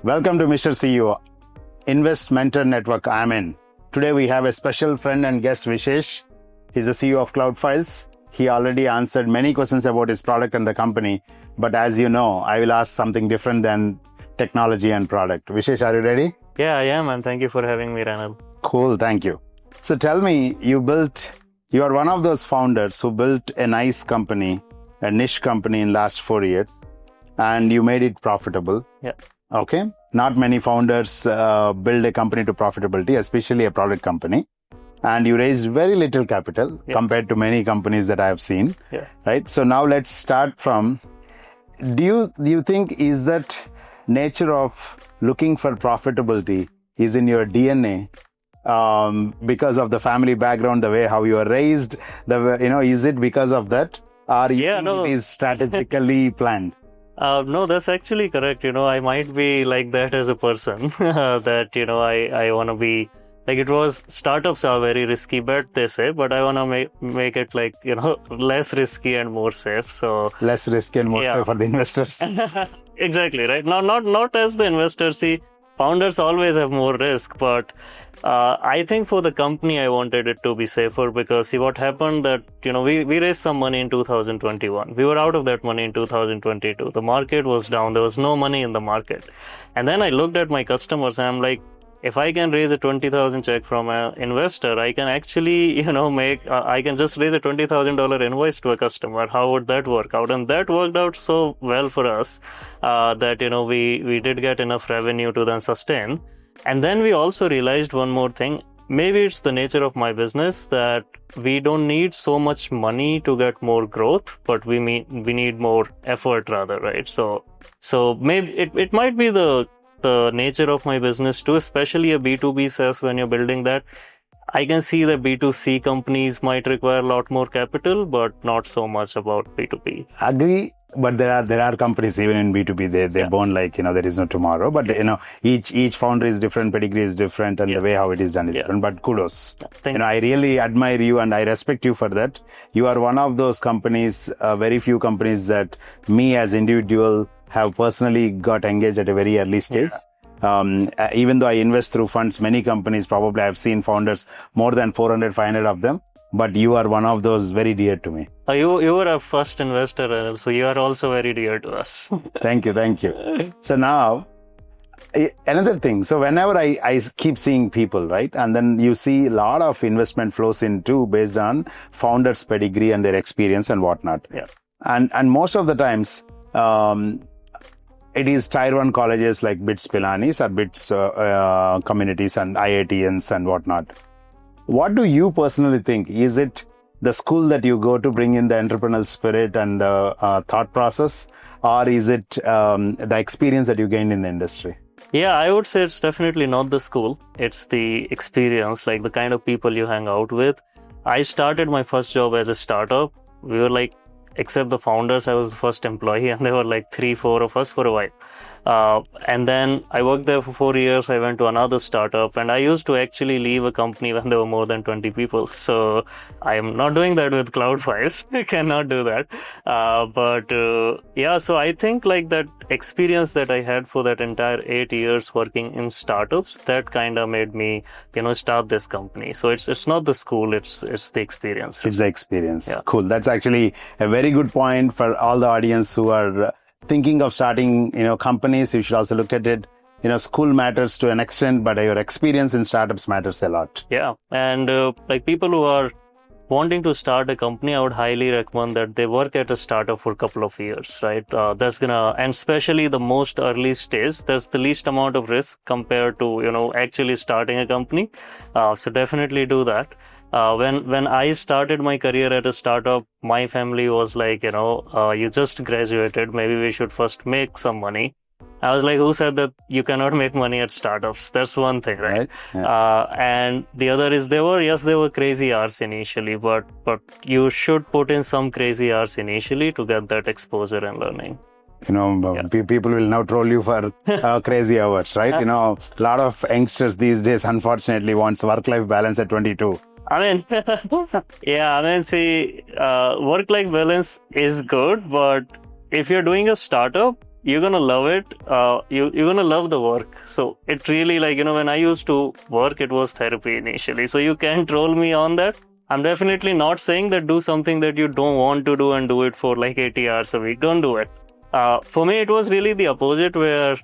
Welcome to Mr. CEO, Invest Mentor Network I'm in. Today we have a special friend and guest, Vishesh. He's the CEO of CloudFiles. He already answered many questions about his product and the company. But as you know, I will ask something different than technology and product. Vishesh, are you ready? Yeah, I am, and thank you for having me, Renil. Cool, thank you. So tell me, you are one of those founders who built a nice company, a niche company in last 4 years, and you made it profitable. Yeah. Okay. Not many founders build a company to profitability, especially a product company. And you raised very little capital compared to many companies that I have seen. Yeah. Right. So now let's start from, do you think is that nature of looking for profitability is in your DNA because of the family background, the way how you are raised, is it because of that? Or it is strategically planned? No, that's actually correct. I might be like that as a person that, I want to be like, it was startups are very risky bet, they say, but I want to make it like, less risky and more safe. So less risky and more safe for the investors. Exactly, right. Not as the investors. See, founders always have more risk, but I think for the company, I wanted it to be safer because see what happened that, we raised some money in 2021. We were out of that money in 2022. The market was down. There was no money in the market. And then I looked at my customers and I'm like, if I can raise a 20,000 check from an investor, I can actually, I can just raise a $20,000 invoice to a customer. How would that work out? And that worked out so well for us that, we did get enough revenue to then sustain. And then we also realized one more thing. Maybe it's the nature of my business that we don't need so much money to get more growth, but we need more effort rather, right? So maybe it might be the nature of my business too, especially a B2B SaaS when you're building that. I can see that B2C companies might require a lot more capital, but not so much about B2B. Agree. But there are companies even in B2B, they're born like, there is no tomorrow. But, each founder is different, pedigree is different, and the way how it is done is different. But kudos. I really admire you and I respect you for that. You are one of those companies, very few companies that me as individual have personally got engaged at a very early stage. Even though I invest through funds, many companies, probably I've seen founders, more than 400, 500 of them. But you are one of those very dear to me. You were our first investor, so you are also very dear to us. Thank you. So now, another thing. So whenever I keep seeing people, right? And then you see a lot of investment flows into based on founders' pedigree and their experience and whatnot. Yeah. And most of the times, it is Tier 1 colleges like BITS Pilanis or BITS communities and IITians and whatnot. What do you personally think? Is it the school that you go to bring in the entrepreneurial spirit and the thought process? Or is it the experience that you gained in the industry? Yeah, I would say it's definitely not the school. It's the experience, like the kind of people you hang out with. I started my first job as a startup. We were like, except the founders, I was the first employee and there were like 3-4 of us for a while. And then I worked there for 4 years. I went to another startup and I used to actually leave a company when there were more than 20 people. So I am not doing that with CloudFiles. I cannot do that. So I think like that experience that I had for that entire 8 years working in startups, that kind of made me, start this company. So it's not the school, it's the experience. It's the experience. Yeah. Cool. That's actually a very good point for all the audience who are thinking of starting, companies. You should also look at it. School matters to an extent, but your experience in startups matters a lot. Yeah. And like people who are wanting to start a company, I would highly recommend that they work at a startup for a couple of years, right? And especially the most early stage, there's the least amount of risk compared to, actually starting a company. So definitely do that. When I started my career at a startup, my family was like, you just graduated, maybe we should first make some money. I was like, who said that you cannot make money at startups? That's one thing, right? Yeah. And the other is there were crazy hours initially, but you should put in some crazy hours initially to get that exposure and learning. People will now troll you for crazy hours, right? A lot of youngsters these days, unfortunately, wants work-life balance at 22. See, work-life balance is good, but if you're doing a startup, you're gonna love it. You're gonna love the work. So it really, like, when I used to work, it was therapy initially. So you can't troll me on that. I'm definitely not saying that do something that you don't want to do and do it for like 80 hours a week. Don't do it. For me, it was really the opposite, where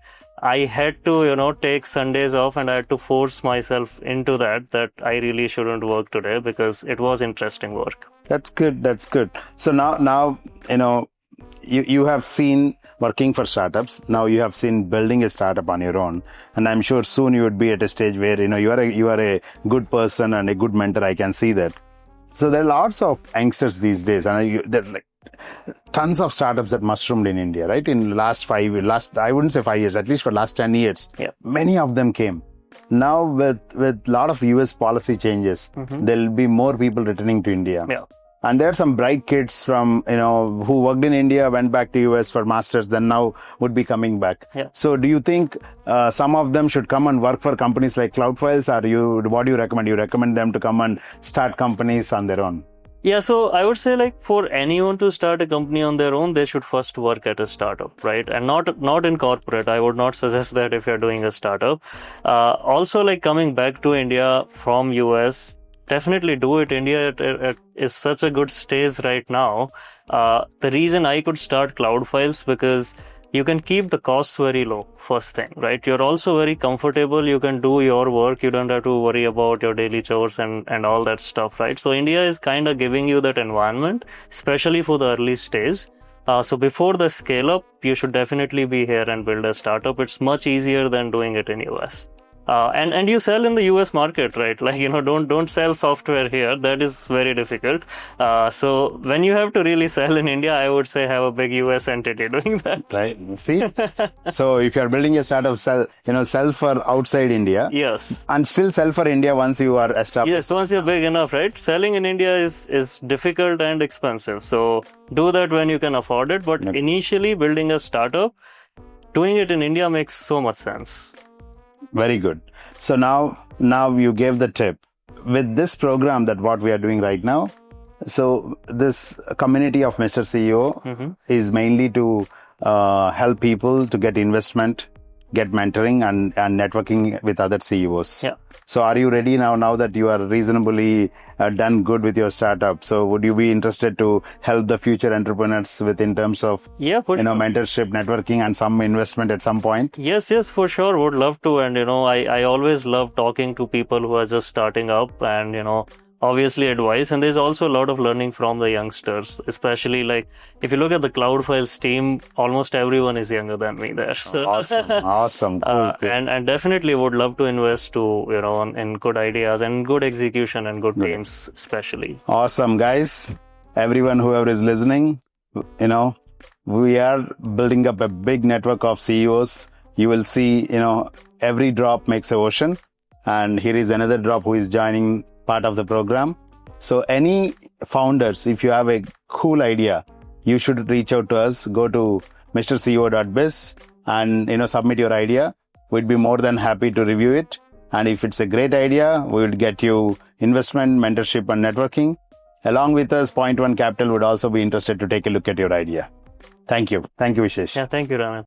I had to, take Sundays off, and I had to force myself into that I really shouldn't work today because it was interesting work. That's good. That's good. So now, you have seen working for startups. Now you have seen building a startup on your own, and I'm sure soon you would be at a stage where you are a good person and a good mentor. I can see that. So there are lots of youngsters these days, and there are like tons of startups that mushroomed in India, right? In the I wouldn't say 5 years, at least for last 10 years, many of them came. Now with a lot of US policy changes, there'll be more people returning to India. Yeah. And there are some bright kids from, who worked in India, went back to US for masters, then now would be coming back. Yeah. So do you think some of them should come and work for companies like CloudFiles, or what do you recommend? You recommend them to come and start companies on their own? Yeah, so I would say, like, for anyone to start a company on their own, they should first work at a startup, right? And not in corporate. I would not suggest that if you're doing a startup. Also, like, coming back to India from US, definitely do it. India is such a good stage right now. The reason I could start CloudFiles, because you can keep the costs very low, first thing, right? You're also very comfortable. You can do your work. You don't have to worry about your daily chores and all that stuff, right? So India is kind of giving you that environment, especially for the early stage. So before the scale up, you should definitely be here and build a startup. It's much easier than doing it in US. And you sell in the US market, right? Like, don't sell software here. That is very difficult. So when you have to really sell in India, I would say have a big US entity doing that. Right. See? So if you're building a startup, sell for outside India. Yes. And still sell for India once you are established. Yes, once you're big enough, right? Selling in India is difficult and expensive. So do that when you can afford it. But initially, building a startup, doing it in India makes so much sense. Very good. So now you gave the tip. With this program that what we are doing right now, so this community of Mr. CEO is mainly to help people to get investment, get mentoring and networking with other CEOs. Yeah. So are you ready now that you are reasonably done good with your startup? So would you be interested to help the future entrepreneurs in terms of mentorship, networking and some investment at some point? Yes, for sure. Would love to. And I always love talking to people who are just starting up and obviously advice. And there's also a lot of learning from the youngsters, especially like if you look at the CloudFiles team, almost everyone is younger than me there. So, awesome. Cool. And definitely would love to invest in good ideas and good execution and good teams, especially. Awesome, guys. Everyone, whoever is listening, we are building up a big network of CEOs. You will see, every drop makes an ocean. And here is another drop who is joining part of the program. So any founders, if you have a cool idea, you should reach out to us. Go to mrceo.biz and submit your idea. We'd be more than happy to review it. And if it's a great idea, we will get you investment, mentorship and networking. Along with us, Point One Capital would also be interested to take a look at your idea. Thank you. Thank you, Vishesh. Yeah, thank you, Renil.